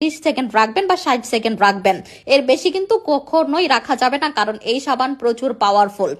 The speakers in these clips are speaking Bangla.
30 সেকেন্ড রাখবেন বা 60 সেকেন্ড রাখবেন, এর বেশি কিন্তু কখনোই রাখা যাবে না, কারণ এই সাবান প্রচুর পাওয়ারফুল।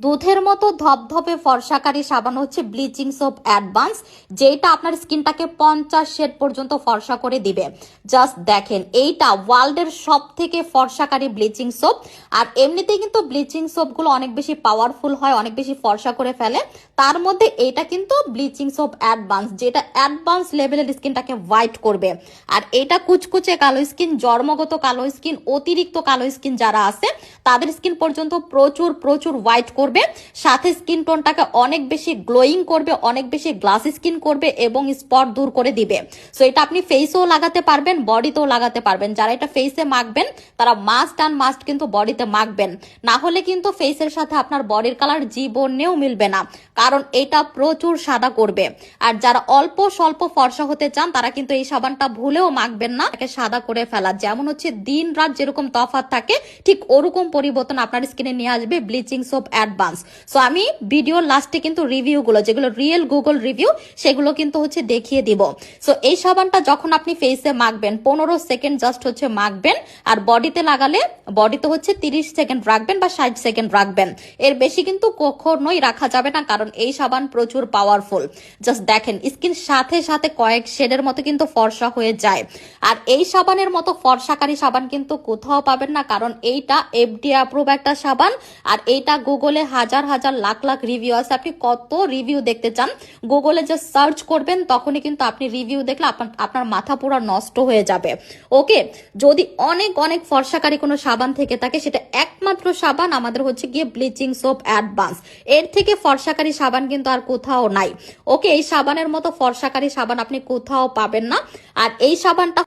দুধের মতো ধপধপে ফর্সাকারী সাবান হচ্ছে ব্লিচিং সোপ অ্যাডভান্স, যেটা আপনার স্কিনটাকে 50 শেড পর্যন্ত ফর্সা করে দিবে। জাস্ট দেখেন, এইটা ওয়ার্ল্ডের সব থেকে ফর্সাকারী ব্লিচিং সোপ। আর এমনিতেই কিন্তু ব্লিচিং সোপগুলো অনেক বেশি পাওয়ারফুল হয়, অনেক বেশি ফর্সা করে ফেলে। তার মধ্যে এটা কিন্তু ব্লিচিং সোপ অ্যাডভান্স, যেটা অ্যাডভান্স লেভেলের স্কিনটাকে হোয়াইট করবে। আর এটা কুচকুচে কালো স্কিন, জন্মগত কালো স্কিন, অতিরিক্ত কালো স্কিন যারা আছে তাদের স্কিন পর্যন্ত প্রচুর প্রচুর হোয়াইট করবে, সাথে স্কিন টোনটাকে অনেক বেশি গ্লোয়িং করবে, অনেক বেশি গ্লাস স্কিন করবে এবং স্পট দূর করে দিবে। সো এটা আপনি ফেসেও লাগাতে পারবেন, বডিতেও লাগাতে পারবেন। যারা এটা ফেসে মাখবেন তারা মাস্ট অ্যান্ড মাস্ট কিন্তু বডিতে মাখবেন, না হলে কিন্তু ফেসের সাথে আপনার বডির কালার জীবনেও মিলবে না, কারণ এটা প্রচুর সাদা করবে। আর যারা অল্প স্বল্প ফর্সা হতে চান তারা কিন্তু এই সাবানটা ভুলেও মাখবেন না, একে সাদা করে ফেলা। যেমন হচ্ছে দিন রাত যেরকম তফাৎ থাকে, ঠিক ওরকম পরিবর্তন আপনার স্কিনে নিয়ে আসবে ব্লিচিং সোপ অ্যাডভান্স। সো আমি ভিডিওর লাস্টে কিন্তু রিভিউগুলো, যেগুলো রিয়েল গুগল রিভিউ, সেগুলো কিন্তু হচ্ছে দেখিয়ে দিব। সো এই সাবানটা যখন আপনি ফেসে মাখবেন 15 সেকেন্ড জাস্ট হচ্ছে মাখবেন, আর বডিতে লাগালে বডিতে হচ্ছে 30 সেকেন্ড রাখবেন বা 60 সেকেন্ড রাখবেন, এর বেশি কিন্তু কখনোই রাখা যাবে না, কারণ এই সাবান প্রচুর পাওয়ারফুল। জাস্ট দেখেন, স্কিন সাথে সাথে কয়েক শেডের মতো কিন্তু ফর্সা হয়ে যায়। আর এই সাবানের মতো ফর্সাকারী সাবান কিন্তু কোথাও পাবেন না, কারণ এইটা এফডিএ অ্যাপ্রুভ একটা সাবান। আর এইটা গুগলে হাজার হাজার লাখ লাখ রিভিউ আছে। আপনি কত রিভিউ দেখতে চান, গুগলে যে সার্চ করবেন তখনই কিন্তু আপনি রিভিউ দেখলে আপনার মাথা পুরো নষ্ট হয়ে যাবে। ওকে, যদি অনেক অনেক ফর্সাকারী কোনো সাবান থেকে থাকে, সেটা একমাত্র সাবান আমাদের হচ্ছে গিয়ে ব্লিচিং সোপ অ্যাডভান্স। এর থেকে ফর্সাকারী সাবান কিন্তু আর কোথাও নাই। ওকে, এই সাবানের মতো ফর্সাকারী সাবান আপনি কোথাও পাবেন না। আর এই সাবানটা